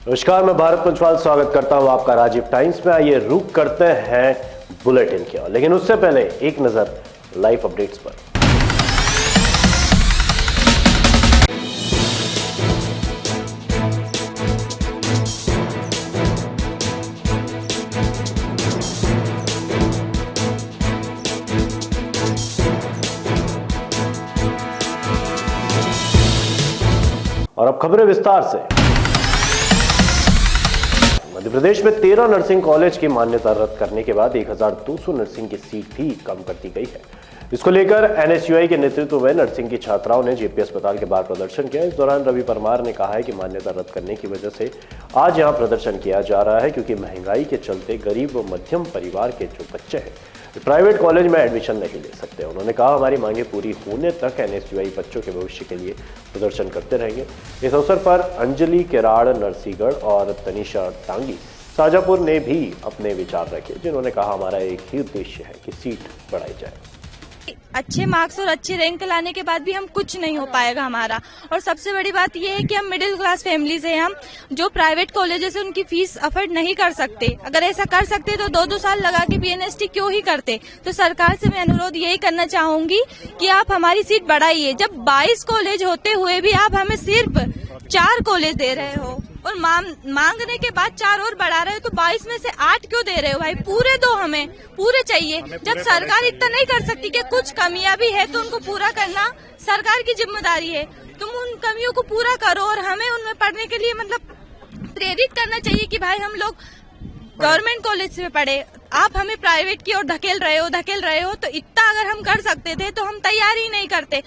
नमस्कार, मैं भारत पंचवाल स्वागत करता हूं आपका राजीव टाइम्स में। आइए रुक करते हैं बुलेटिन की ओर, लेकिन उससे पहले एक नजर लाइव अपडेट्स पर। और अब खबरें विस्तार से। मध्य प्रदेश में 13 नर्सिंग कॉलेज की मान्यता रद्द करने के बाद 1200 नर्सिंग की सीट भी कम कर दी गई है। इसको लेकर एनएसयूआई के नेतृत्व में नर्सिंग की छात्राओं ने जेपी अस्पताल के बाहर प्रदर्शन किया। इस दौरान रवि परमार ने कहा है कि मान्यता रद्द करने की वजह से आज यहां प्रदर्शन किया जा रहा है क्योंकि महंगाई के चलते गरीब व मध्यम परिवार के जो बच्चे हैं प्राइवेट कॉलेज में एडमिशन नहीं ले सकते। उन्होंने कहा, हमारी मांगे पूरी होने तक एनएसयूआई बच्चों के भविष्य के लिए प्रदर्शन करते रहेंगे। इस अवसर पर अंजलि केराड़ नरसीगढ़ और तनिषा टांगी शाजापुर ने भी अपने विचार रखे, जिन्होंने कहा, हमारा एक ही उद्देश्य है कि सीट बढ़ाई जाए। अच्छे मार्क्स और अच्छे रैंक लाने के बाद भी हम कुछ नहीं हो पाएगा हमारा। और सबसे बड़ी बात यह है कि हम मिडिल क्लास फैमिली से हम जो प्राइवेट कॉलेजेस से उनकी फीस अफोर्ड नहीं कर सकते। अगर ऐसा कर सकते तो 2-2 साल लगा के बीएनएसटी क्यों ही करते। तो सरकार से मैं अनुरोध यही करना चाहूंगी कि आप हमारी सीट बढ़ाइए। जब 22 कॉलेज होते हुए भी आप हमें सिर्फ 4 कॉलेज दे रहे हो और मांगने के बाद 4 और बढ़ा रहे हो, तो 22 में से 8 क्यों दे रहे हो भाई? पूरे दो, हमें पूरे चाहिए। जब सरकार इतना नहीं कर सकती कि कुछ कमियां भी है तो उनको पूरा करना सरकार की जिम्मेदारी है। तुम उन कमियों को पूरा करो और हमें उनमें पढ़ने के लिए प्रेरित करना चाहिए कि भाई हम लोग गवर्नमेंट कॉलेज में पढ़े। आप हमें प्राइवेट की ओर धकेल रहे हो। तो इतना अगर हम कर सकते थे तो हम तैयार ही नहीं करते।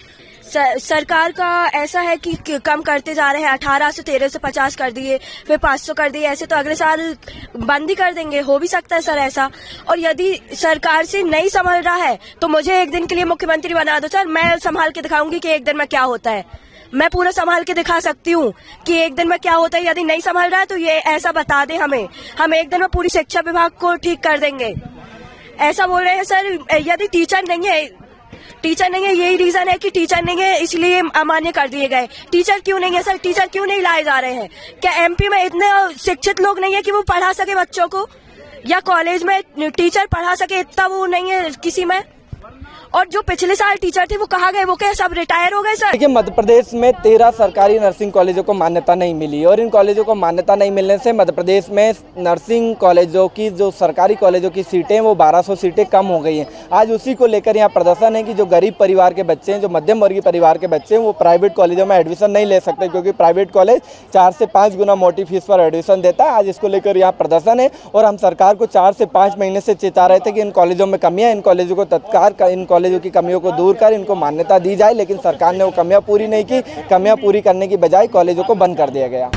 सरकार का ऐसा है कि कम करते जा रहे हैं। 18 से 1350 कर दिए, फिर 500 कर दिए। ऐसे तो अगले साल बंद ही कर देंगे। हो भी सकता है सर ऐसा। और यदि सरकार से नहीं संभल रहा है तो मुझे एक दिन के लिए मुख्यमंत्री बना दो सर। मैं संभाल के दिखाऊंगी कि एक दिन में क्या होता है। मैं पूरा संभाल के दिखा सकती हूँ कि एक दिन में क्या होता है। यदि नहीं संभल रहा है तो ये ऐसा बता दे हमें। हम एक दिन में पूरी शिक्षा विभाग को ठीक कर देंगे, ऐसा बोल रहे हैं सर। यदि टीचर नहीं है, यही रीजन है कि टीचर नहीं है इसलिए अमान्य कर दिए गए। टीचर क्यों नहीं है सर? टीचर क्यों नहीं लाए जा रहे हैं? क्या एमपी में इतने शिक्षित लोग नहीं है कि वो पढ़ा सके बच्चों को, या कॉलेज में टीचर पढ़ा सके? इतना वो नहीं है किसी में। और जो पिछले साल टीचर थे वो कहाँ गए? वो क्या सब रिटायर हो गए सर? देखिए, मध्य प्रदेश में 13 सरकारी नर्सिंग कॉलेजों को मान्यता नहीं मिली और इन कॉलेजों को मान्यता नहीं मिलने से मध्य प्रदेश में नर्सिंग कॉलेजों की जो सरकारी कॉलेजों की सीटें वो 1200 सीटें कम हो गई हैं। आज उसी को लेकर यहाँ प्रदर्शन है कि जो गरीब परिवार के बच्चे हैं, जो मध्यम वर्गीय परिवार के बच्चे हैं, वो प्राइवेट कॉलेजों में एडमिशन नहीं ले सकते क्योंकि प्राइवेट कॉलेज 4 से 5 गुना मोटी फीस पर एडमिशन देता है। आज इसको लेकर यहाँ प्रदर्शन है और हम सरकार को 4 से 5 महीने से चेता रहे थे कि इन कॉलेजों में कमियाँ, इन कॉलेजों को तत्काल इन कॉलेजों की कमियों को दूर कर इनको मान्यता दी जाए, लेकिन सरकार ने वो कमियां पूरी नहीं की। कमियां पूरी करने की बजाय कॉलेजों को बंद कर दिया गया।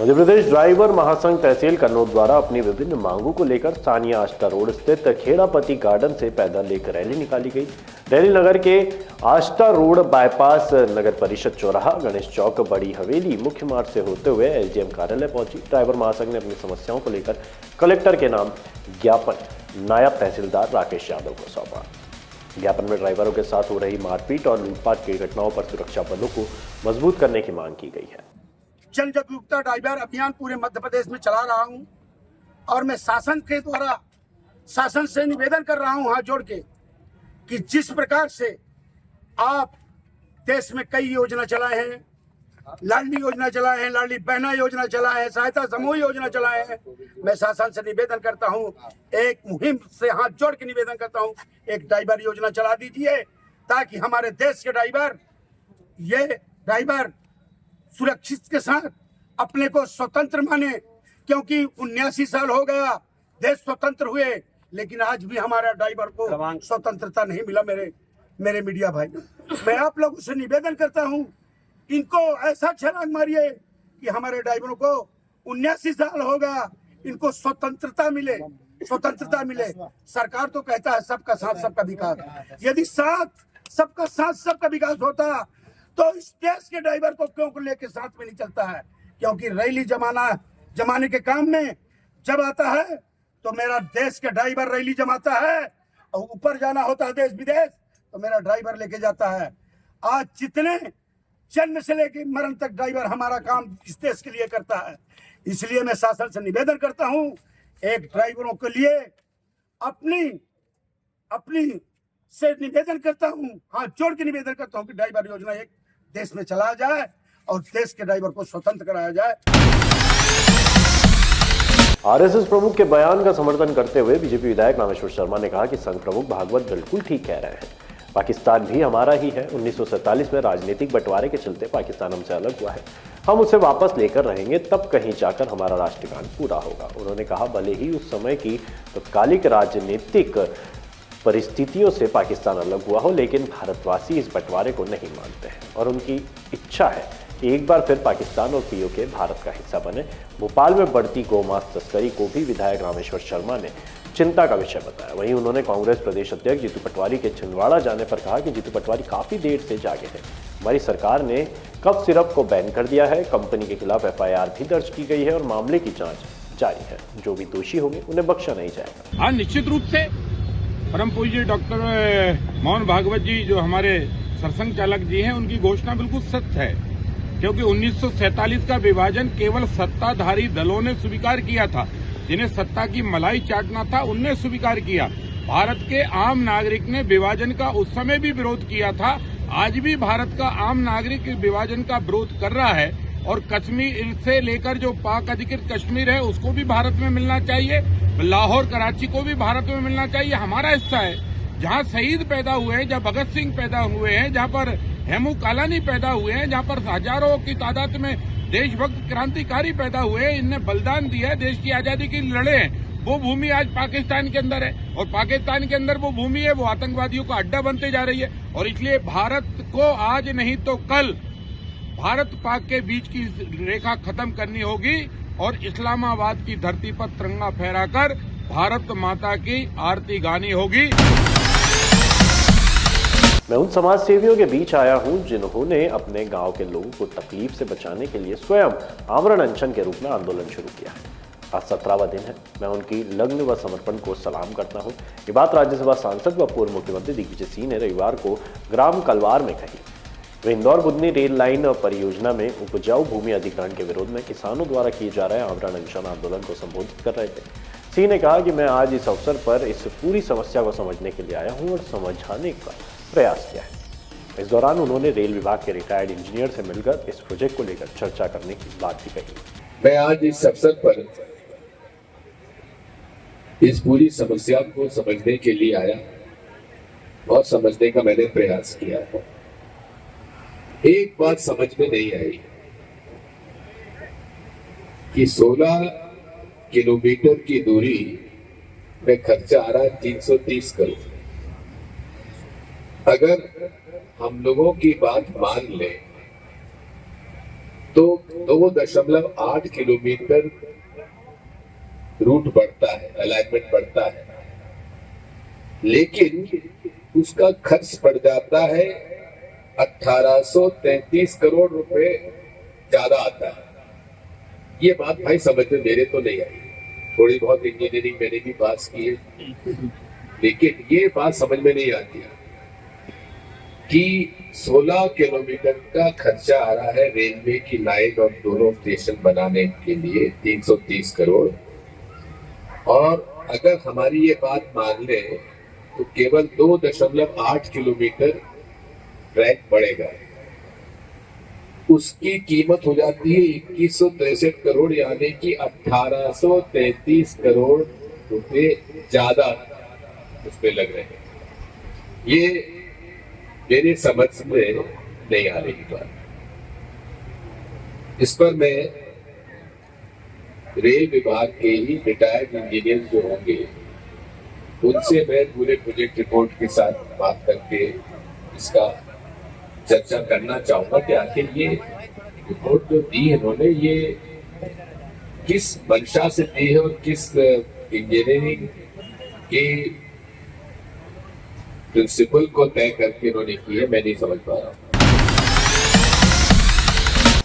मध्य प्रदेश ड्राइवर महासंघ तहसील कन्नौज द्वारा अपनी विभिन्न मांगों को लेकर सानिया आष्टा रोड स्थित खेड़ापति गार्डन से पैदल एक रैली निकाली गई। रैली नगर के आष्टा रोड बाईपास, नगर परिषद चौराहा, गणेश चौक, बड़ी हवेली मुख्य मार्ग से होते हुए एसडीएम कार्यालय पहुंची। ड्राइवर महासंघ ने अपनी समस्याओं को लेकर कलेक्टर के नाम ज्ञापन नायब तहसीलदार राकेश यादव को सौंपा। ज्ञापन में ड्राइवरों के साथ हो रही मारपीट और लूटपाट की घटनाओं पर सुरक्षा बलों को मजबूत करने की मांग की गई है। जन जागरूकता ड्राइवर अभियान पूरे मध्य प्रदेश में चला रहा हूं और मैं शासन के द्वारा शासन से निवेदन कर रहा हूं हाथ जोड़ के कि जिस प्रकार से आप देश में कई योजना चलाए हैं, लाडली योजना चलाए हैं, लाडली बहना योजना चलाए हैं, सहायता समूह योजना चलाए हैं, मैं शासन से निवेदन करता हूं, एक मुहिम से हाथ जोड़ के निवेदन करता हूं, एक ड्राइवर योजना चला दीजिए ताकि हमारे देश के ड्राइवर सुरक्षित के साथ अपने को स्वतंत्र माने। क्योंकि 79 साल हो गया देश स्वतंत्र हुए, लेकिन आज भी हमारा ड्राइवर को स्वतंत्रता नहीं मिला। मेरे मीडिया भाई, मैं आप लोगों से निवेदन करता हूं, इनको ऐसा छलांग मारिए कि हमारे ड्राइवरों को 79 साल हो गया, इनको स्वतंत्रता मिले। सरकार तो कहता है सबका साथ सबका विकास। यदि सबका साथ सबका विकास होता तो इस देश के ड्राइवर को क्यों लेके साथ में नहीं चलता है? क्योंकि रैली जमाने के काम में जब आता है तो मेरा देश के ड्राइवर रैली जमाता है, और ऊपर जाना होता है देश विदेश तो मेरा ड्राइवर लेके जाता है। आज जितने जन्म से लेकर मरण तक ड्राइवर हमारा काम इस देश के लिए करता है। इसलिए मैं शासन से निवेदन करता हूं, एक ड्राइवरों के लिए अपनी से निवेदन करता हूं, हाथ जोड़ के निवेदन करता हूं कि ड्राइवर योजना एक देश में चलाया जाए और देश के ड्राइवर को स्वतंत्र कराया जाए। आरएसएस प्रमुख के बयान का समर्थन करते हुए बीजेपी विधायक रामेश्वर शर्मा ने कहा कि संघ प्रमुख भागवत बिल्कुल ठीक कह रहे हैं। पाकिस्तान भी हमारा ही है। 1947 में राजनीतिक बंटवारे के चलते पाकिस्तान हमसे अलग हुआ है। हम उसे वापस लेकर रहेंगे, तब कहीं जाकर हमारा राष्ट्रगान पूरा होगा। उन्होंने कहा, भले ही उस समय की तत्कालिक राजनीतिक परिस्थितियों से पाकिस्तान अलग हुआ हो, लेकिन भारतवासी इस बंटवारे को नहीं मानते हैं और उनकी इच्छा है कि एक बार फिर पाकिस्तान और पीओके भारत का हिस्सा बने। भोपाल में बढ़ती गौमांस तस्करी को भी विधायक रामेश्वर शर्मा ने चिंता का विषय बताया। वहीं उन्होंने कांग्रेस प्रदेश अध्यक्ष जीतू पटवारी के छिंदवाड़ा जाने पर कहा कि जीतू पटवारी काफी देर से जागे हैं। हमारी सरकार ने कफ सिरप को बैन कर दिया है। कंपनी के खिलाफ एफआईआर भी दर्ज की गई है और मामले की जांच जारी है। जो भी दोषी होंगे उन्हें बख्शा नहीं जाएगा। हाँ, निश्चित रूप से परम पूज्य डॉक्टर मोहन भागवत जी जो हमारे सरसंघ चालक जी हैं, उनकी घोषणा बिल्कुल सत्य है, क्योंकि 1947 का विभाजन केवल सत्ताधारी दलों ने स्वीकार किया था। जिन्हें सत्ता की मलाई चाटना था उनने स्वीकार किया। भारत के आम नागरिक ने विभाजन का उस समय भी विरोध किया था। आज भी भारत का आम नागरिक विभाजन का विरोध कर रहा है और कश्मीर से लेकर जो पाक अधिकृत कश्मीर है उसको भी भारत में मिलना चाहिए, लाहौर कराची को भी भारत में मिलना चाहिए। हमारा हिस्सा है। जहां शहीद पैदा हुए हैं, जहां भगत सिंह पैदा हुए हैं, जहां पर हेमू कालानी पैदा हुए हैं, जहां पर हजारों की तादाद में देशभक्त क्रांतिकारी पैदा हुए हैं, इनने बलिदान दिया है, देश की आजादी के लिए लड़े हैं, वो भूमि आज पाकिस्तान के अंदर है और पाकिस्तान के अंदर वो भूमि है वो आतंकवादियों का अड्डा बनते जा रही है। और इसलिए भारत को आज नहीं तो कल भारत पाक के बीच की रेखा खत्म करनी होगी और इस्लामाबाद की धरती पर तिरंगा फहराकर भारत माता की आरती गानी होगी। मैं उन समाज सेवियों के बीच आया हूं जिन्होंने अपने गांव के लोगों को तकलीफ से बचाने के लिए स्वयं आमरण अनशन के रूप में आंदोलन शुरू किया है। आज 17वां दिन है। मैं उनकी लग्न व समर्पण को सलाम करता हूं। ये बात राज्यसभा सांसद व पूर्व मुख्यमंत्री दिग्विजय सिंह ने रविवार को ग्राम कलवार में कही। वे इंदौर बुधनी रेल लाइन परियोजना में उपजाऊ भूमि अधिग्रहण के विरोध में किसानों द्वारा किए जा रहे आमरण अनशन आंदोलन को संबोधित कर रहे थे। सिंह ने कहा कि मैं आज इस अवसर पर इस पूरी समस्या को समझने के लिए आया हूं और समझाने का प्रयास किया है। इस दौरान उन्होंने रेल विभाग के रिटायर्ड इंजीनियर से मिलकर इस प्रोजेक्ट को लेकर चर्चा करने की बात भी कही। मैं आज इस अवसर पर इस पूरी समस्या को समझने के लिए आया और समझने का मैंने प्रयास किया है। एक बात समझ में नहीं आई कि 16 किलोमीटर की दूरी में खर्चा आ रहा है 330 करोड़। अगर हम लोगों की बात मान ले तो 2.8 किलोमीटर रूट बढ़ता है, अलाइनमेंट बढ़ता है, लेकिन उसका खर्च पड़ जाता है 1833 करोड़ रुपए ज्यादा आता है। ये बात भाई समझ में मेरे तो नहीं आई। थोड़ी बहुत इंजीनियरिंग मैंने भी पास की है, लेकिन ये बात समझ में नहीं आती कि 16 किलोमीटर का खर्चा आ रहा है रेलवे की लाइन और दोनों स्टेशन बनाने के लिए 330 करोड़, और अगर हमारी ये बात मान ले तो केवल 2.8 किलोमीटर ट्रैक बढ़ेगा। उसकी कीमत हो जाती है 2163 करोड़, यानी कि 1833 करोड़ रुपए ज्यादा उसमें लग रहे हैं। ये मेरे समझ में नहीं आ रही बात। इस पर मैं रेल विभाग के ही रिटायर्ड इंजीनियर जो होंगे उनसे मैं पूरे प्रोजेक्ट रिपोर्ट के साथ बात करके इसका चर्चा करना चाहूंगा कि आखिर ये रिपोर्ट जो दी है इन्होंने ये किस मंशा से दी है और किस इंजीनियरिंग के प्रिंसिपल को तय करके इन्होंने की है, मैं नहीं समझ पा रहा हूँ।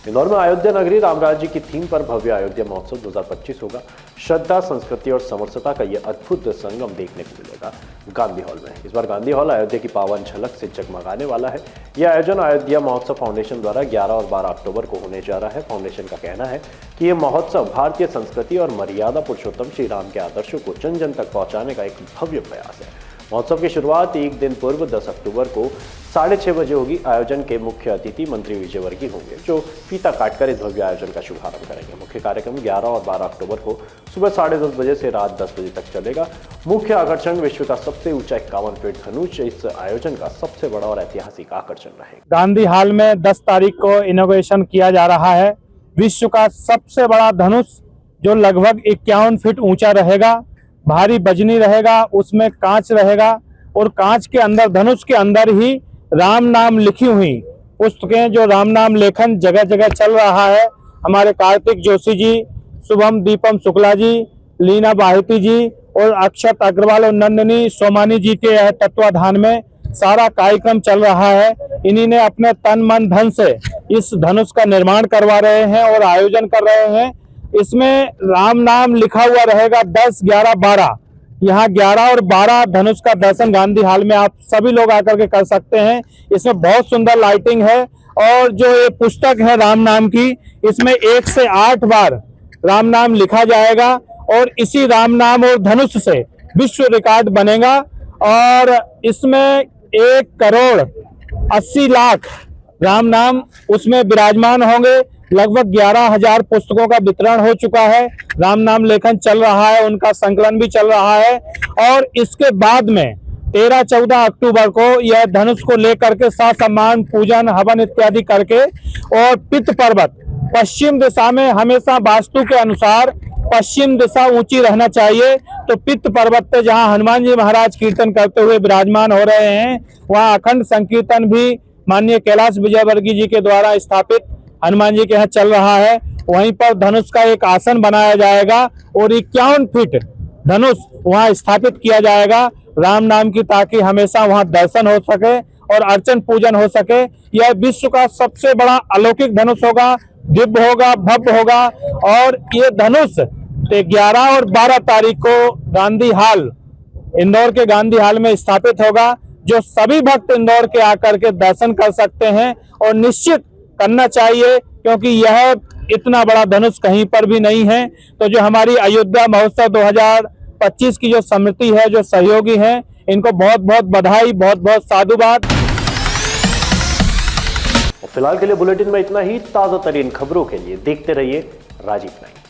इंदौर में अयोध्या नगरी राम राज्य की थीम पर भव्य अयोध्या महोत्सव 2025 होगा। श्रद्धा, संस्कृति और समरसता का यह अद्भुत संगम देखने को मिलेगा गांधी हॉल में। इस बार गांधी हॉल अयोध्या की पावन झलक से जगमगाने वाला है। यह आयोजन अयोध्या महोत्सव फाउंडेशन द्वारा 11 और 12 अक्टूबर को होने जा रहा है। फाउंडेशन का कहना है कि यह महोत्सव भारतीय संस्कृति और मर्यादा पुरुषोत्तम श्री राम के आदर्शों को जन जन तक पहुंचाने का एक भव्य प्रयास है। महोत्सव की शुरुआत एक दिन पूर्व 10 अक्टूबर को 6:30 बजे होगी। आयोजन के मुख्य अतिथि मंत्री विजय वर्गीय होंगे, जो फीता काटकर इस भव्य आयोजन का शुभारंभ करेंगे। मुख्य कार्यक्रम 11 और 12 अक्टूबर को सुबह 10:30 बजे से रात 10 बजे तक चलेगा। मुख्य आकर्षण विश्व का सबसे ऊंचा 51 फीट धनुष इस आयोजन का सबसे बड़ा और ऐतिहासिक आकर्षण रहेगा। गांधी हॉल में 10 तारीख को इनोवेशन किया जा रहा है। विश्व का सबसे बड़ा धनुष जो लगभग 51 फीट ऊंचा रहेगा, भारी बजनी रहेगा, उसमें कांच रहेगा और कांच के अंदर, धनुष के अंदर ही राम नाम लिखी हुई पुस्तकें, जो राम नाम लेखन जगह जगह चल रहा है। हमारे कार्तिक जोशी जी, शुभम दीपम शुक्ला जी, लीना बाहिती जी और अक्षत अग्रवाल और नंदिनी सोमानी जी के तत्वाधान में सारा कार्यक्रम चल रहा है। इन्हीं ने अपने तन मन धन से इस धनुष का निर्माण करवा रहे हैं और आयोजन कर रहे हैं। इसमें राम नाम लिखा हुआ रहेगा 10, 11, 12। यहाँ 11 और 12 धनुष का दर्शन गांधी हॉल में आप सभी लोग आकर के कर सकते हैं। इसमें बहुत सुंदर लाइटिंग है और जो ये पुस्तक है राम नाम की, इसमें 1 से 8 बार राम नाम लिखा जाएगा और इसी राम नाम और धनुष से विश्व रिकॉर्ड बनेगा और इसमें 1,80,00,000 राम नाम उसमें विराजमान होंगे। लगभग 11,000 पुस्तकों का वितरण हो चुका है। राम नाम लेखन चल रहा है, उनका संकलन भी चल रहा है और इसके बाद में 13-14 अक्टूबर को यह धनुष को लेकर के सम्मान, पूजन, हवन इत्यादि करके और पित्त पर्वत पश्चिम दिशा में, हमेशा वास्तु के अनुसार पश्चिम दिशा ऊंची रहना चाहिए। तो पित्त पर्वत पे जहां हनुमान जी महाराज कीर्तन करते हुए विराजमान हो रहे हैं, वहां अखंड संकीर्तन भी माननीय कैलाश विजयवर्गीय जी के द्वारा स्थापित हनुमान जी के यहाँ चल रहा है। वहीं पर धनुष का एक आसन बनाया जाएगा और 51 फीट धनुष वहां स्थापित किया जाएगा राम नाम की, ताकि हमेशा वहां दर्शन हो सके और अर्चन पूजन हो सके। यह विश्व का सबसे बड़ा अलौकिक धनुष होगा, दिव्य होगा, भव्य होगा और ये धनुष 11 और 12 तारीख को गांधी हॉल, इंदौर के गांधी हॉल में स्थापित होगा, जो सभी भक्त इंदौर के आकर के दर्शन कर सकते हैं और निश्चित करना चाहिए, क्योंकि यह इतना बड़ा धनुष कहीं पर भी नहीं है। तो जो हमारी अयोध्या महोत्सव 2025 की जो समिति है, जो सहयोगी हैं, इनको बहुत बहुत बधाई, बहुत बहुत साधुवाद। फिलहाल के लिए बुलेटिन में इतना ही। ताजा तरीन खबरों के लिए देखते रहिए राजीव 9।